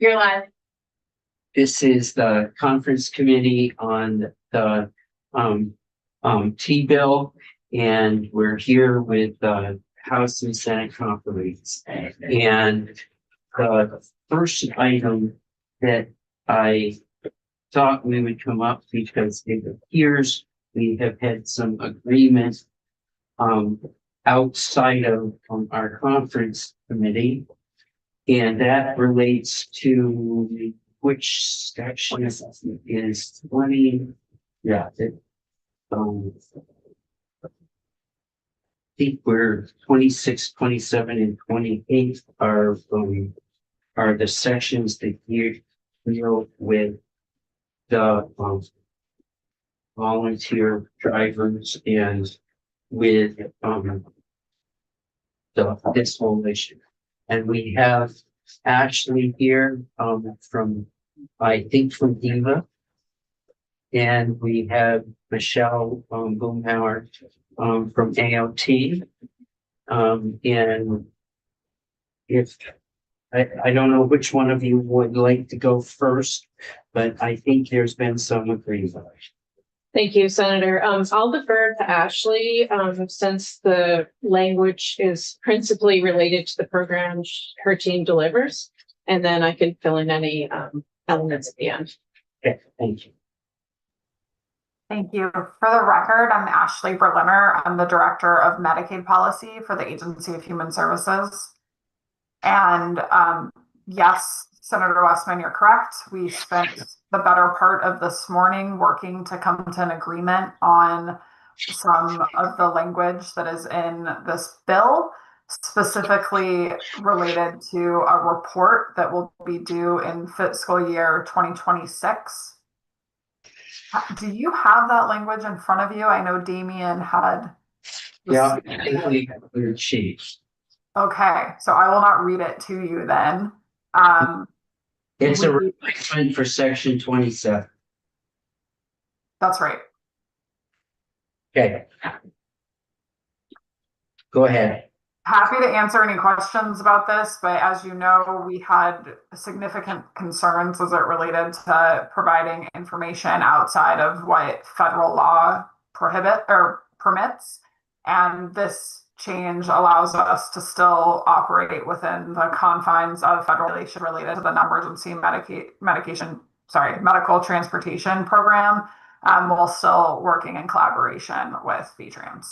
You're live. This is the conference committee on the T-bill, and we're here with the House and Senate conferees. And the first item that I thought we would come up, because it appears we have had some agreement outside of our conference committee, and that relates to which section is 20. Yeah, I think we're 26, 27, and 28 are the sections that deal with the volunteer drivers and with this whole issue. And we have Ashley here from, I think, from DEVA, and we have Michelle Boomhauer from AOT. And if I don't know which one of you would like to go first, but I think there's been some agreement. Thank you, Senator. I'll defer to Ashley since the language is principally related to the program her team delivers, and then I can fill in any elements at the end. Okay, thank you. Thank you. For the record, I'm Ashley Berliner. I'm the Director of Medicaid Policy for the Agency of Human Services. And yes, Senator Westman, you're correct. We spent the better part of this morning working to come to an agreement on some of the language that is in this bill, specifically related to a report that will be due in fiscal year 2026. Do you have that language in front of you? I know Damien had. Yeah, I think we have clear sheets. Okay, so I will not read it to you then. It's a replacement for section 27. That's right. Okay. Go ahead. Happy to answer any questions about this, but as you know, we had significant concerns as it related to providing information outside of what federal law permits. And this change allows us to still operate within the confines of federal regulation related to the non-emergency medical transportation program, while still working in collaboration with VTRANS.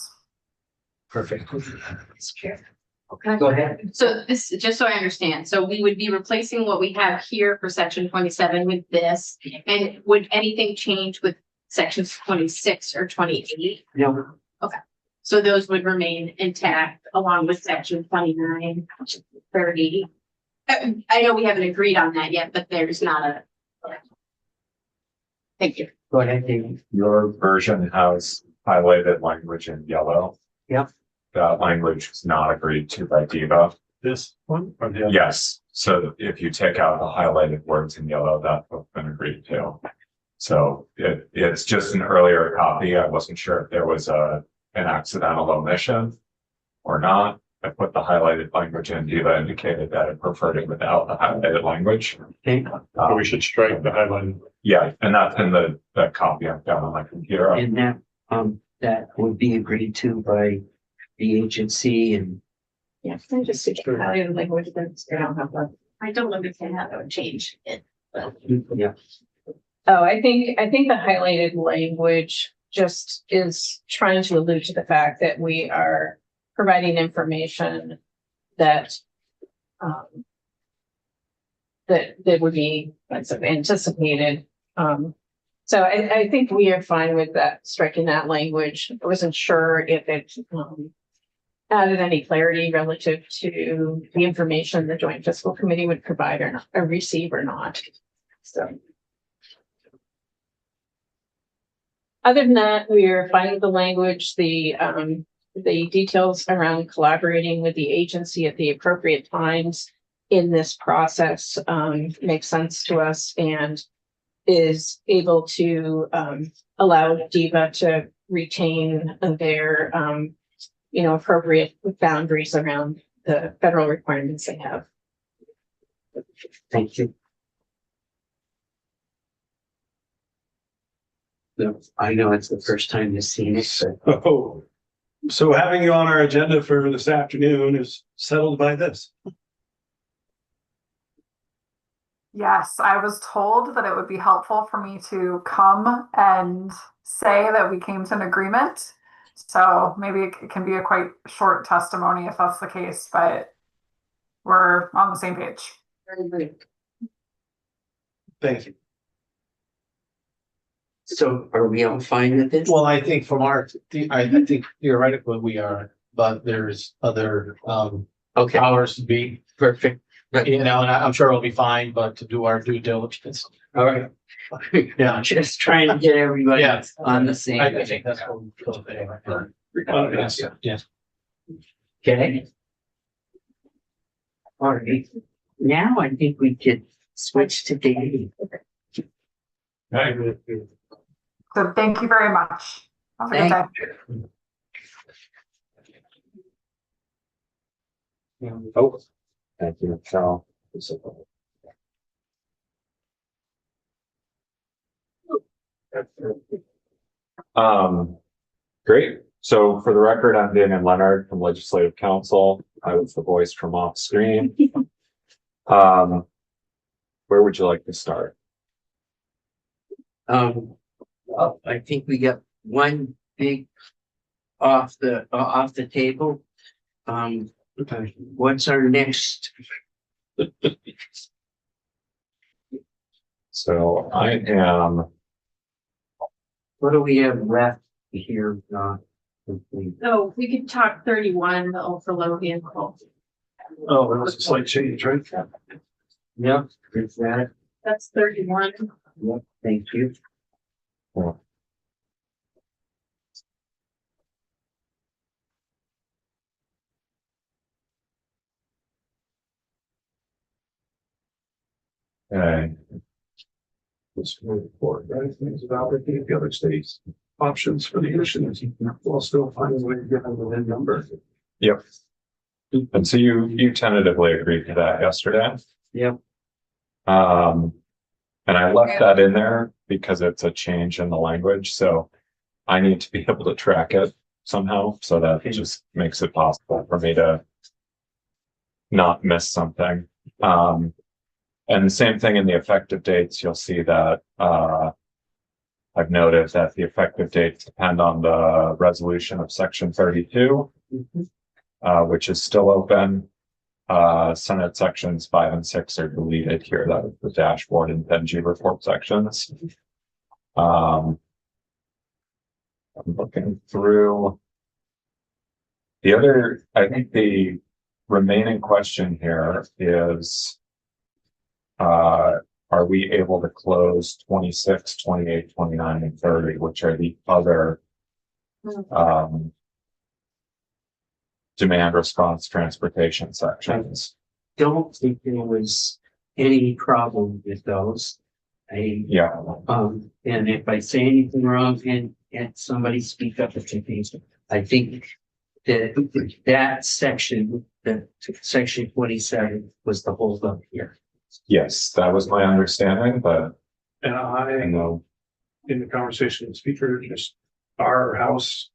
Perfect. Okay, go ahead. So this, just so I understand, so we would be replacing what we have here for section 27 with this, and would anything change with sections 26 or 28? No. Okay. So those would remain intact along with section 29, 30. I know we haven't agreed on that yet, but there's not a. Thank you. Go ahead, David. Your version has highlighted language in yellow. Yep. That language is not agreed to by DEVA. This one or the other? Yes. So if you take out the highlighted words in yellow, that's been agreed to. So it's just an earlier copy. I wasn't sure if there was an accidental omission or not. I put the highlighted language in. DEVA indicated that it preferred it without the highlighted language. Okay. So we should strike the highlighted. Yeah, and that's in the copy I've got on my computer. And that would be agreed to by the agency. And Yeah, I'm just highlighted language that I don't have that. I don't understand how that would change it. But. yeah. Oh, I think the highlighted language just is trying to allude to the fact that we are providing information that that would be anticipated. So I think we are fine with that, striking that language. I wasn't sure if it added any clarity relative to the information the Joint Fiscal Committee would provide or not, or receive or not. So. Other than that, we are fine with the language, the details around collaborating with the agency at the appropriate times in this process makes sense to us and is able to allow DEVA to retain their appropriate boundaries around the federal requirements they have. Thank you. I know it's the first time you've seen it, but Oh, so having you on our agenda for this afternoon is settled by this. Yes, I was told that it would be helpful for me to come and say that we came to an agreement. So maybe it can be a quite short testimony if that's the case, but we're on the same page. Very good. Thank you. so are we all fine with this? Well, I think from our, I think theoretically we are, but there's other Okay, powers to be, perfect. you know, and I'm sure it'll be fine, but to do our due diligence. All right. Yeah. Just trying to get everybody Yeah. on the same. I think that's what we feel anyway. Yes. Yes. Okay. All right, now I think we could switch to Danny. So thank you very much. Have a good Thank day. Oh, thank you, Michelle. Great. So for the record, I'm Damian Leonard from Legislative Council. I was the voice from off screen. Where would you like to start? Well, I think we got one big off the table. What's our next? So I am, What do we have left here? Complete? So we could talk 31, the ultra low vehicle. Oh, there was a slight change, right? Yep, is that? That's 31. Yep, thank you. okay. This report, right? Things about the other states' options for the emissions, while still finding a way to get them within number. Yep. And so you tentatively agreed to that yesterday. Yep. And I left that in there because it's a change in the language, so I need to be able to track it somehow, so that just makes it possible for me to not miss something. And the same thing in the effective dates, you'll see that I've noted that the effective dates depend on the resolution of section 32, which is still open. Senate sections 5 and 6 are deleted here, that is the dashboard and Benji report sections. I'm looking through the other, I think the remaining question here is, are we able to close 26, 28, 29, and 30, which are the other demand response transportation sections? Don't think there was any problem with those. Yeah. And if I say anything wrong and somebody speak up if you think, I think that section, the section 27 was the hold up here. Yes, that was my understanding, but And I know. in the conversation with speaker, just our House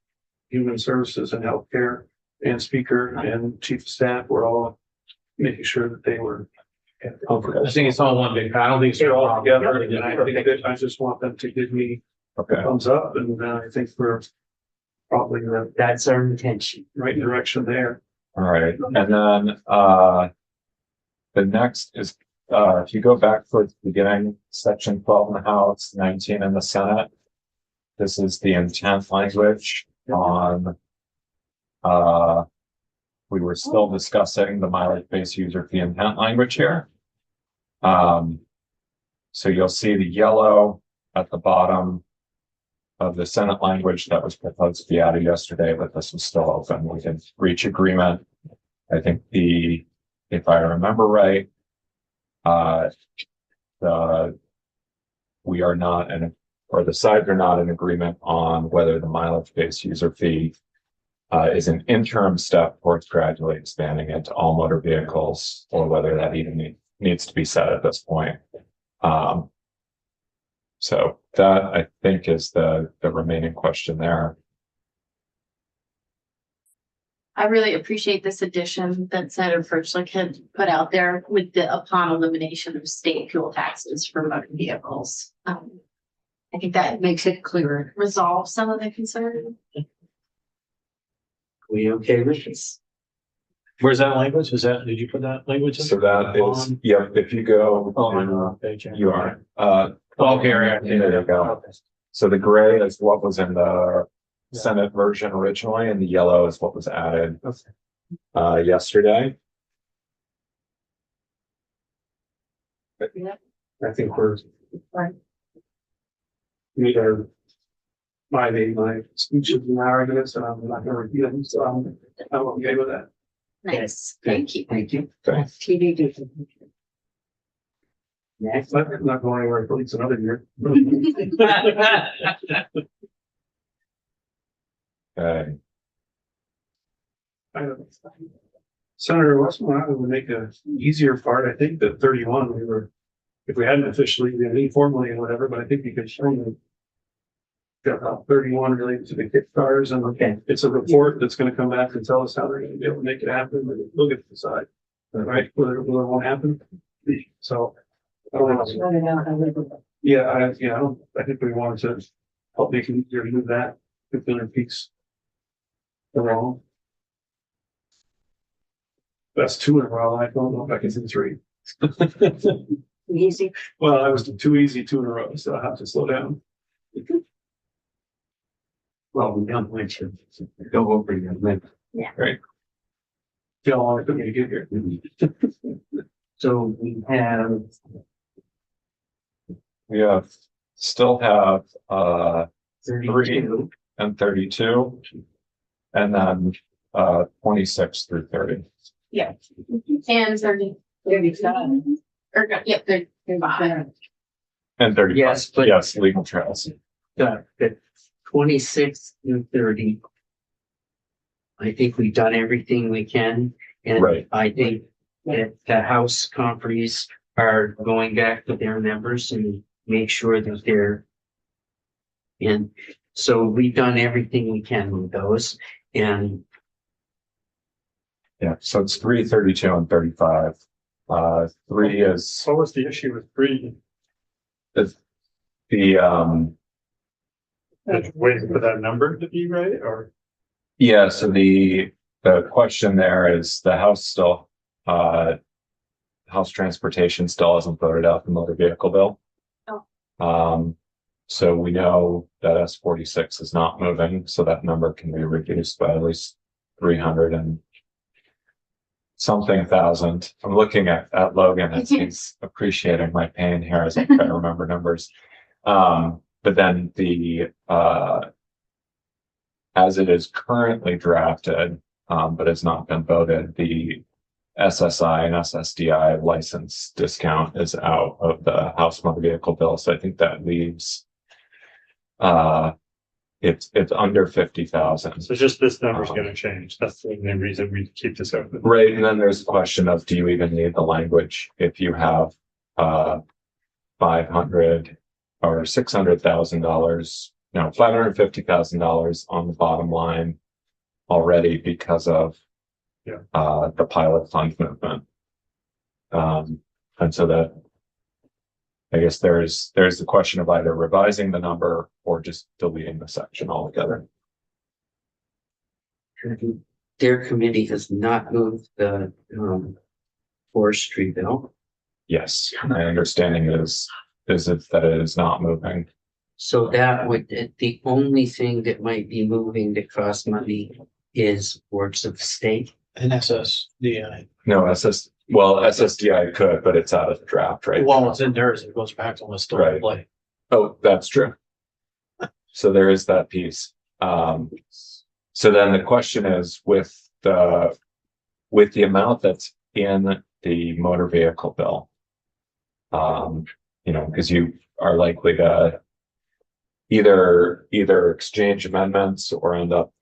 Human Services and Healthcare and speaker and chief of staff were all making sure that they were. I think it's all one big, I don't think it's They're all together, and I think that I just want them to give me a Okay. thumbs up, and I think we're probably in the That's our intention. right direction there. All right. And then the next is if you go back towards the beginning, section 12 in the House, 19 in the Senate. This is the intent language on we were still discussing the mileage-based user fee intent language here. So you'll see the yellow at the bottom of the Senate language that was proposed to be added yesterday, but this was still open. We can reach agreement. I think if I remember right, we are not or the sides are not in agreement on whether the mileage-based user fee is an interim step towards gradually expanding into all motor vehicles, or whether that even needs to be said at this point. So that I think is the remaining question there. I really appreciate this addition that Senator Furchlick had put out there with the upon elimination of state fuel taxes for motor vehicles. I think that makes it clearer, resolve some of the concern. We okay with this? Where's that language? Did you put that language in? So that is, yep, if you go, you are, Okay, right. there you go. So the gray is what was in the Senate version originally, and the yellow is what was added yesterday. I think we're. We are. My speech is an hour, I guess, and I'm not gonna repeat them, so I'm okay with that. Nice, thank you. Thank you. Okay. Next. I'm not going anywhere for at least another year. Okay. Senator Westmoreland would make a easier part, I think, that 31, if we hadn't officially, informally and whatever, but I think you could show them. Got about 31 related to the Kickstarters, and Okay. it's a report that's gonna come back and tell us how they're gonna be able to make it happen, but we'll get to decide. Right, whether it won't happen. So. I don't know. Yeah, I think we wanted to help make it easier to do that, 15 piece. Wrong. That's 2 in a row. I don't know if I can do 3. Easy. Well, I was too easy 2 in a row, so I have to slow down. Well, we don't want to go over your limit. Feel long it took me to get here. So we have Still have 32. and 32, and then 26 through 30. Yeah. And 37. Or, yep, 35. And 35. Yes, but- yes, legal trails. The 26 through 30. I think we've done everything we can, and Right. I think that the House conferees are going back to their members and make sure that they're in. So we've done everything we can with those, and Yeah, so it's 3, 32, and 35. 3 is What was the issue with 3? the Waiting for that number to be right, or? yeah, so the question there is the House still House Transportation still hasn't voted out the motor vehicle bill. So we know that S-46 is not moving, so that number can be reduced by at least 300 and something thousand. I'm looking at Logan and he's appreciating my pain here as I try to remember numbers. But then as it is currently drafted, but has not been voted, the SSI and SSDI license discount is out of the House Motor Vehicle bill. So I think that leaves it's under 50,000. So just this number's gonna change. That's the main reason we keep this open. Right, and then there's a question of, do you even need the language if you have $500 or $600,000, no, $550,000 on the bottom line already because of the pilot fund movement. And so that I guess there's the question of either revising the number or just deleting the section altogether. their committee has not moved the forestry bill. Yes, my understanding is that it is not moving. So that would, the only thing that might be moving that costs money is works of state. And SSDI. No, SSDI could, but it's out of the draft, right? Well, it's in theirs, it goes back to what's still in Right. play. Oh, that's true. So there is that piece. So then the question is with the amount that's in the motor vehicle bill. Because you are likely to either exchange amendments or end up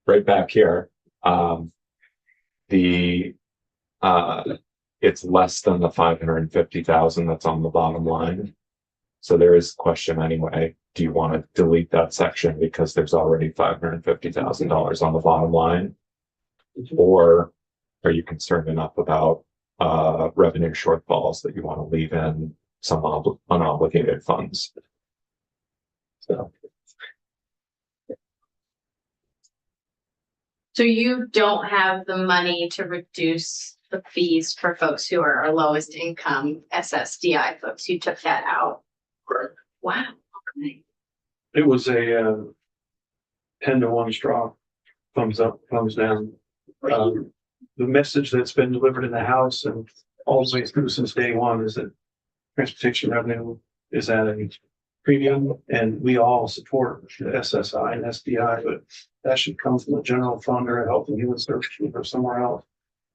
right back here. It's less than the 550,000 that's on the bottom line. So there is a question anyway, do you want to delete that section because there's already $550,000 on the bottom line? Or are you concerned enough about revenue shortfalls that you want to leave in some unobligated funds? So So you don't have the money to reduce the fees for folks who are our lowest income SSDI folks. You took that out. Correct. Wow. Okay. It was a 10-to-1 straw, thumbs up, thumbs down. The message that's been delivered in the House and all the way through since day one is that transportation revenue is at a premium, and we all support the SSI and SDI, but that should come from the general fund or Health and Human Services or somewhere else,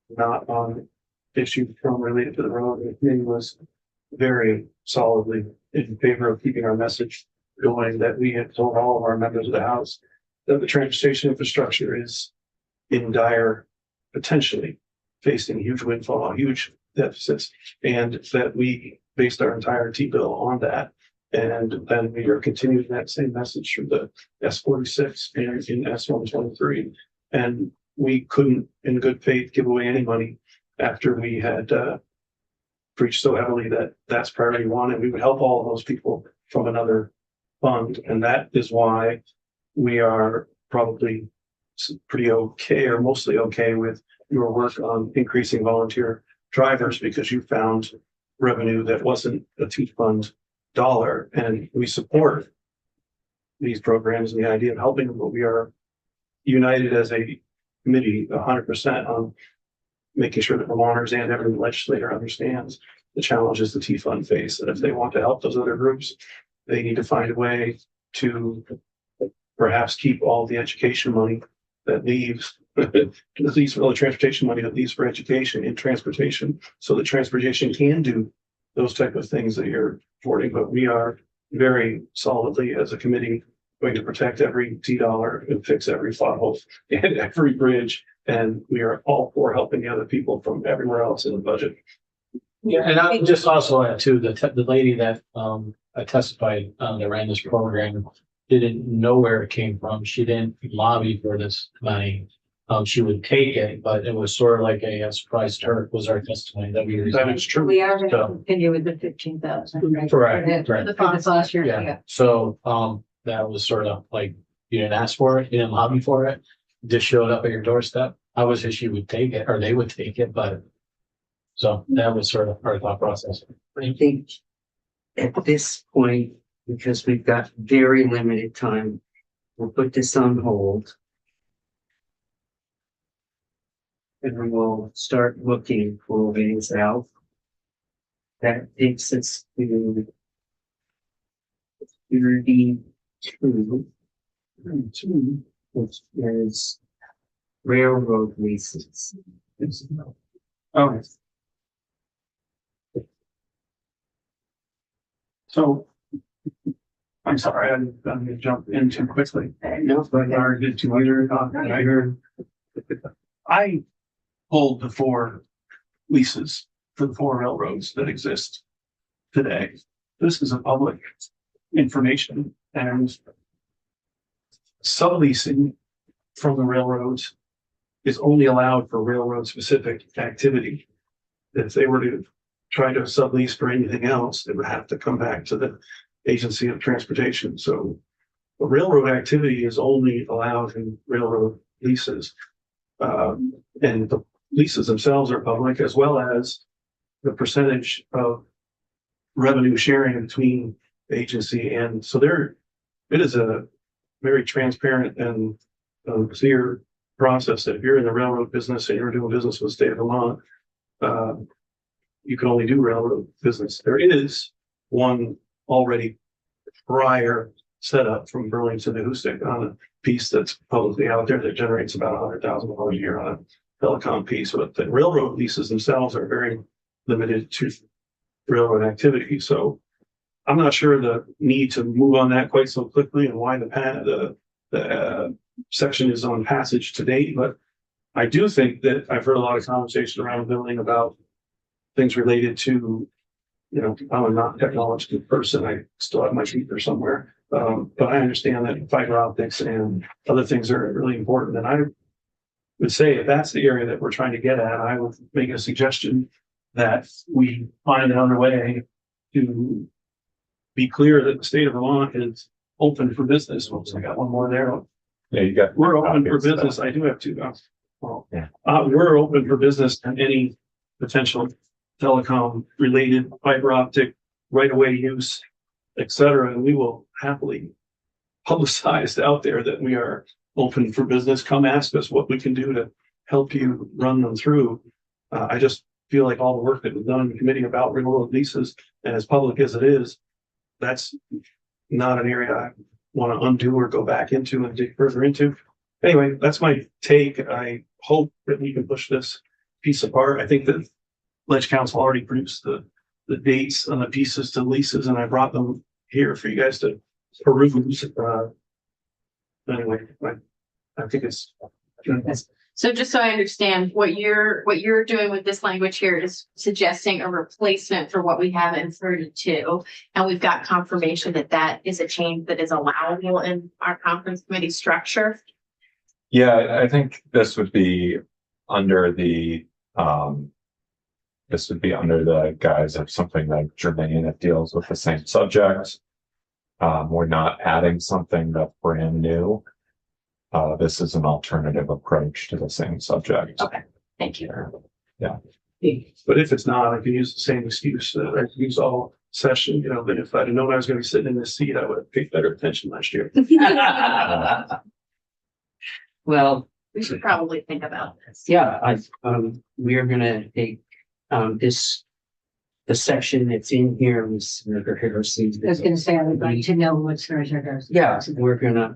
not on issues from related to the road. The committee was very solidly in favor of keeping our message going, that we had told all of our members of the House that the transportation infrastructure is in dire, potentially facing huge windfall, huge deficits, and that we based our entire T-bill on that. And then we are continuing that same message through the S-46 and in S-123. And we couldn't, in good faith, give away any money after we had preached so heavily that that's priority one, and we would help all of those people from another fund. And that is why we are probably pretty okay, or mostly okay, with your work on increasing volunteer drivers, because you found revenue that wasn't a T-fund dollar, and we support these programs and the idea of helping them, but we are united as a committee 100% on making sure that Vermonters and every legislator understands the challenges the T-fund face, and if they want to help those other groups, they need to find a way to perhaps keep all the education money that leaves, at least all the transportation money that leaves for education in transportation, so that transportation can do those type of things that you're affording. But we are very solidly, as a committee, going to protect every T dollar and fix every pothole and every bridge. And we are all for helping the other people from everywhere else in the budget. Yeah, and I would just also add too, the lady that testified that ran this program didn't know where it came from. She didn't lobby for this money. She would take it, but it was sort of like a surprise to her, was our testimony that we That is true. We are going to So- continue with the 15,000. Right? Correct, For right. this last year, Yeah, yeah. so that was sort of like, you didn't ask for it, you didn't lobby for it, just showed up at your doorstep. I was just, she would take it, or they would take it, but so that was sort of our thought process. I think at this point, because we've got very limited time, we'll put this on hold. And we'll start looking for ways out. That takes us to 32, which is railroad leases. Oh. So, I'm sorry, I'm gonna jump in too quickly. No, go ahead. Or did too much, and I heard. I pulled the 4 leases for the 4 railroads that exist today. This is a public information, and subleasing from the railroads is only allowed for railroad specific activity. If they were to try to sublease for anything else, they would have to come back to the Agency of Transportation. So the railroad activity is only allowed in railroad leases. And the leases themselves are public, as well as the percentage of revenue sharing between the agency. And so it is a very transparent and clear process that if you're in the railroad business and you're doing business with the state of Vermont, you can only do railroad business. There is one already prior setup from Burlington to Hoosick on a piece that's publicly out there that generates about $100,000 a year on a telecom piece. But the railroad leases themselves are very limited to railroad activity. So I'm not sure the need to move on that quite so quickly and why the section is on passage to date. But I do think that I've heard a lot of conversation around the building about things related to you know, I'm a not technological person. I still have my feet somewhere. But I understand that fiber optics and other things are really important. And I would say if that's the area that we're trying to get at, I would make a suggestion that we find another way to be clear that the state of Vermont is open for business. Oops, I got one more there. Yeah, you got. We're open for copies, so. business. I do have two. Well, Yeah. We're open for business and any potential telecom related fiber optic right of way use, et cetera. And we will happily publicize out there that we are open for business. Come ask us what we can do to help you run them through. I just feel like all the work that was done in the committee about renewal leases, and as public as it is, that's not an area I want to undo or go back into and dig further into. Anyway, that's my take. I hope that we can push this piece apart. I think that Ledge Council already produced the dates on the pieces to leases, and I brought them here for you guys to peruse. Anyway, I think it's. So just so I understand, what you're doing with this language here is suggesting a replacement for what we have in 32. And we've got confirmation that that is a change that is allowable in our conference committee structure. Yeah, I think this would be under the, guise of something like germane that deals with the same subject. We're not adding something that's brand new. This is an alternative approach to the same subject. Okay, thank you. Yeah. But if it's not, I can use the same excuse that I use all session, you know, that if I'd known I was going to be sitting in this seat, I would have paid better attention last year. Well, We should probably think about this. yeah, we are gonna take, the section that's in here with Senator Harrison. I was gonna say, I would like to know what's hers. Yeah, we're gonna,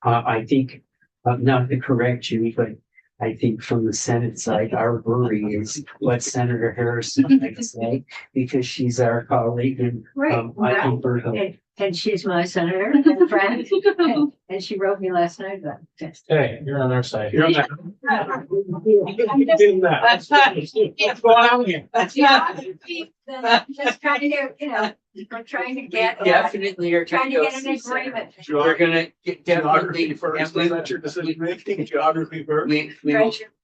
I think, not to correct you, but I think from the Senate side, our worry is what Senator Harrison might say, because she's our colleague and, I think we're the. And she's my senator and friend, and she wrote me last night about text. Hey, you're on our side. You're on that. What's going on here? Just trying to get, you know, I'm trying to get. Definitely are Trying to get an agreement. We're gonna get Geography definitely. first, is that your decision making? Geography first?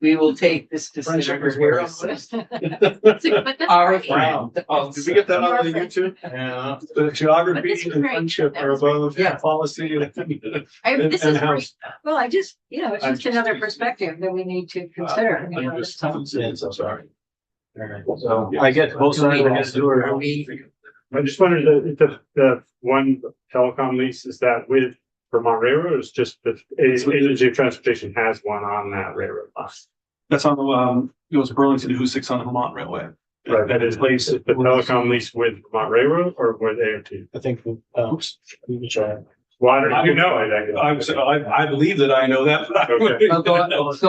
We will take this to Friendship Senator is where I'm Harrison. But that's Our great. friend. Did we get that on the YouTube? Yeah. The But geography this is and great. friendship That are was great. above Yeah. policy. This And is how- great. Well, I just, you know, it's I'm just just- another perspective that we need to consider. You know, I'm just, that's all. I'm sorry. So I get both sides are gonna do Are it. we, I just wondered if the one telecom lease, is that with Vermont Railroad, or is just the Agency of Transportation has one on that railroad line? That's on the, goes Burlington to Hoosick's on the Vermont Railway. Right, that is Place. the telecom lease with Vermont Railroad or with AOT? I think, Oops. we try. Well, I don't, you know, I believe that I know that, but I Okay. Oh, go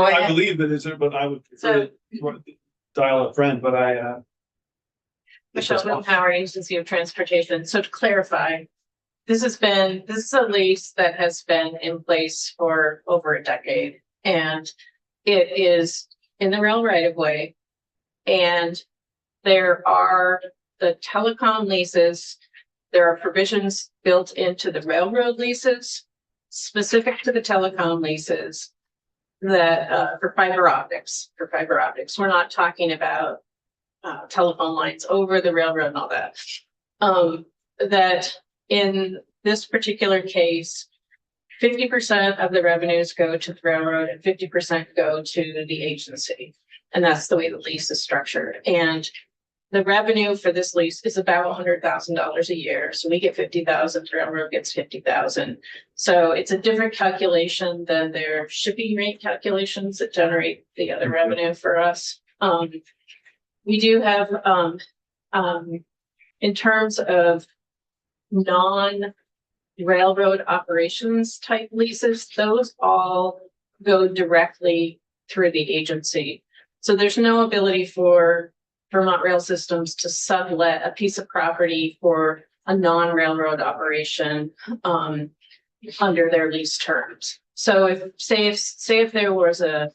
I ahead. believe that it's, but I would prefer to dial a friend, but I, Michelle Milpower, Agency of Transportation. So to clarify, this is a lease that has been in place for over a decade. And it is in the rail right of way. And there are the telecom leases. There are provisions built into the railroad leases specific to the telecom leases that for fiber optics. We're not talking about telephone lines over the railroad and all that. That in this particular case, 50% of the revenues go to the railroad and 50% go to the agency. And that's the way the lease is structured. And the revenue for this lease is about $100,000 a year. So we get 50,000, the railroad gets 50,000. So it's a different calculation than their shipping rate calculations that generate the other revenue for us. We do have, in terms of non-railroad operations type leases, those all go directly through the agency. So there's no ability for Vermont Rail Systems to sublet a piece of property for a non-railroad operation under their lease terms. So if there was a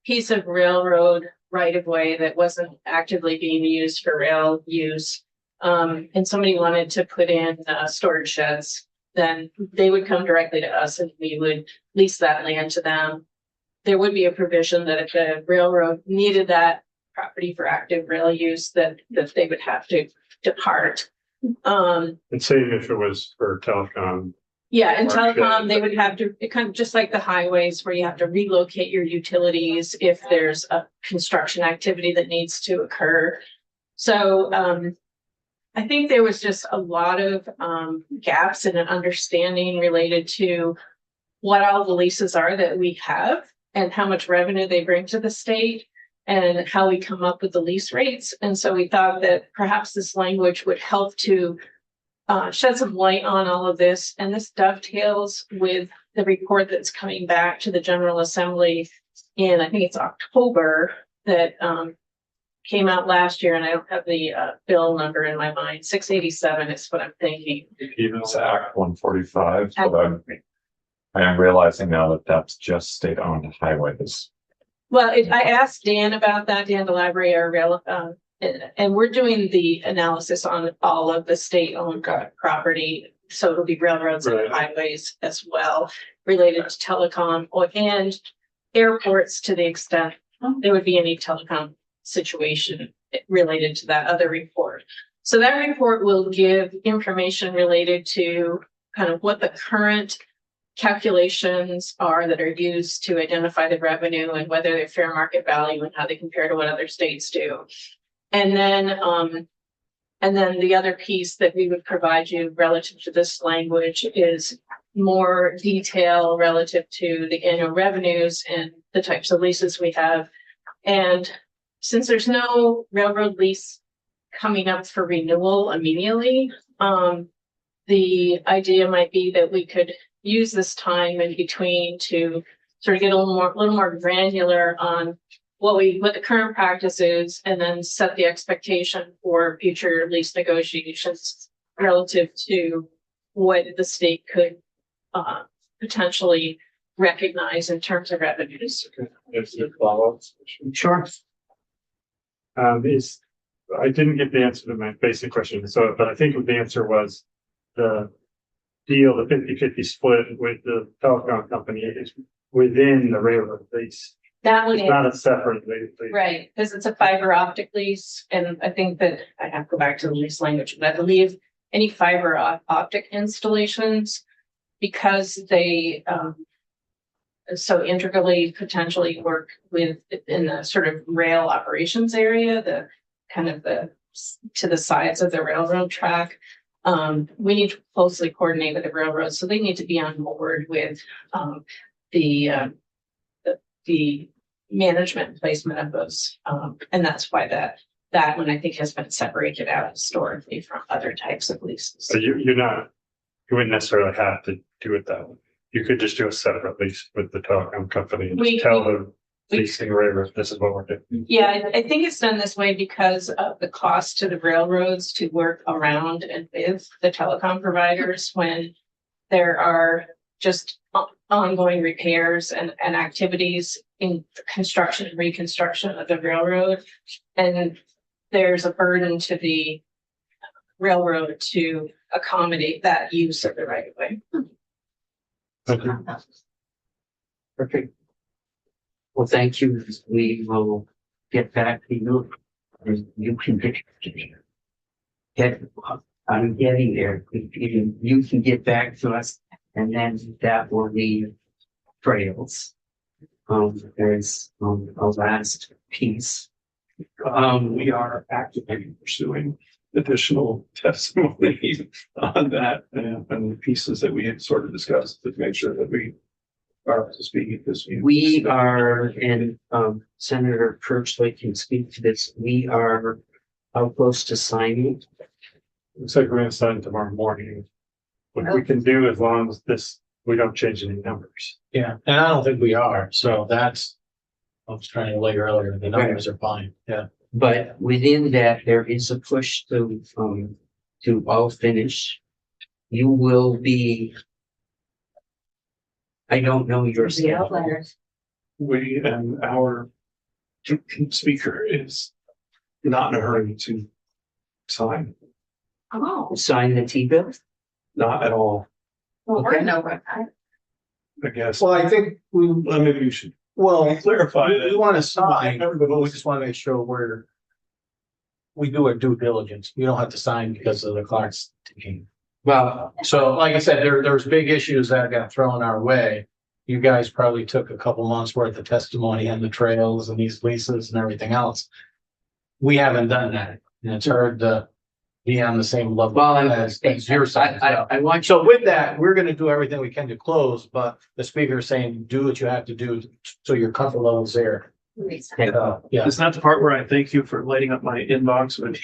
piece of railroad right of way that wasn't actively being used for rail use, and somebody wanted to put in storage sheds, then they would come directly to us and we would lease that land to them. There would be a provision that if the railroad needed that property for active rail use, that they would have to depart. And same if it was for telecom. Yeah, and Or telecom, shed. they would have to, it kind of just like the highways where you have to relocate your utilities if there's a construction activity that needs to occur. So I think there was just a lot of gaps in an understanding related to what all the leases are that we have and how much revenue they bring to the state and how we come up with the lease rates. And so we thought that perhaps this language would help to shed some light on all of this. And this dovetails with the report that's coming back to the General Assembly in, I think it's October, that came out last year, and I don't have the bill number in my mind. 687 is what I'm thinking. Even Act 145, but I am realizing now that that's just state-owned highways. Well, I asked Dan about that, Dan DeLabry, our rail, and we're doing the analysis on all of the state-owned property. So it'll be railroads and Right. highways as well, related to telecom and airports to the extent there would be any telecom situation related to that other report. So that report will give information related to kind of what the current calculations are that are used to identify the revenue and whether they're fair market value and how they compare to what other states do. And then the other piece that we would provide you relative to this language is more detail relative to the annual revenues and the types of leases we have. And since there's no railroad lease coming up for renewal immediately, the idea might be that we could use this time in between to sort of get a little more granular on what the current practice is, and then set the expectation for future lease negotiations relative to what the state could potentially recognize in terms of revenues. If you follow. Sure. I didn't get the answer to my basic question, so, but I think the answer was the deal, the 50-50 split with the telecom company is within the railroad lease. That one It's is, not a separate lease. right, because it's a fiber optic lease, and I think that I have to go back to the lease language, but I believe any fiber optic installations, because they so integrally potentially work with in the sort of rail operations area, the kind of to the sides of the railroad track. We need to closely coordinate with the railroad, so they need to be on board with the management and placement of those. And that's why that one I think has been separated out historically from other types of leases. So you wouldn't necessarily have to do it that way. You could just do a separate lease with the telecom company and just tell the leasing railroad, this is what we're doing. Yeah, I think it's done this way because of the cost to the railroads to work around and with the telecom providers when there are just ongoing repairs and activities in construction and reconstruction of the railroad. And there's a burden to the railroad to accommodate that use of the right of way. Perfect. Well, thank you. We will get back to you. You can I'm getting there. You can get back to us, and then that will be trails. There's a last piece. We are actively pursuing additional testimony on that and the pieces that we had sort of discussed to make sure that we are up to speed this week. We are, and Senator Kirchley can speak to this. We are how close to signing. Looks like we're gonna sign tomorrow morning. What we can do as long as we don't change any numbers. Yeah, and I don't think we are, so that's, I was trying to lay earlier, the numbers are fine, yeah. But within that, there is a push to all finish. You will be. I don't know your schedule. outliers. We and our speaker is not in a hurry to sign, Oh, Sign the T-bill? not at all, well, we're no run. I guess. Well, I think Well, maybe you should well, clarify we that. want to sign, but we just want to make sure we do our due diligence. We don't have to sign because of the clock's ticking. Well, So like I said, there's big issues that got thrown our way. You guys probably took a couple months worth of testimony on the trails and these leases and everything else. We haven't done that, and it's hard to be on the same level well, as your side. I want you, So with that, we're gonna do everything we can to close, but the speaker is saying, do what you have to do, so your comfort level is there. Yeah. It's not the part where I thank you for lighting up my inbox with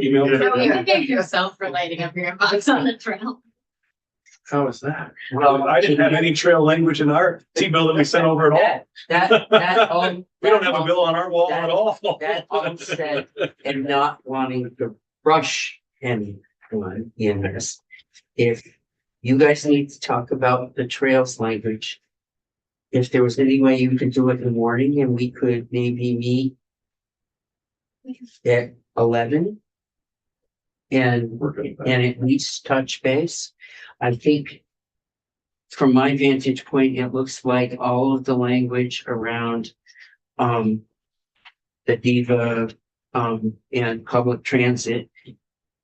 email. No, you can thank yourself for lighting up your inbox on the trail. How is that? well, I didn't have any trail language in our T-bill that we sent over at all. that all. We don't have a bill on our wall at all. That all said, and not wanting to rush anyone in this. If you guys need to talk about the trails language, if there was any way you could do it in the morning and we could maybe meet at 11 and at least touch base. I think from my vantage point, it looks like all of the language around the DIVA and public transit,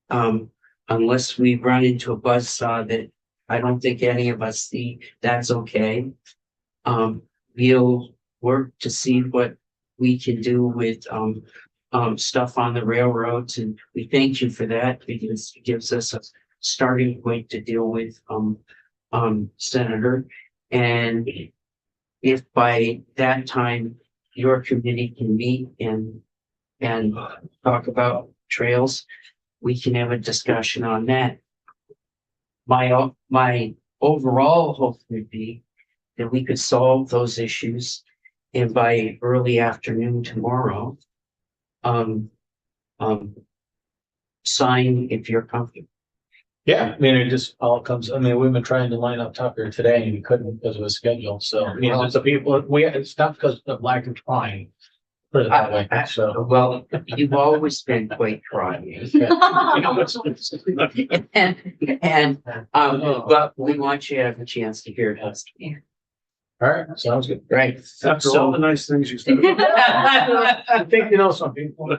unless we run into a buzzsaw that I don't think any of us see, that's okay. We'll work to see what we can do with stuff on the railroads, and we thank you for that because it gives us a starting point to deal with Senator. And if by that time your committee can meet and talk about trails, we can have a discussion on that. My overall hope would be that we could solve those issues, and by early afternoon tomorrow, sign if you're comfortable. Yeah, I mean, it just all comes, I mean, we've been trying to line up Tucker today and we couldn't because of his schedule, so, I mean, it's the people, it's not because of lack of trying. Put it that way, so. Well, you've always been quite trying. But we want you to have a chance to hear us. All right, sounds good. Right. After all the nice things you said. I think you know some people.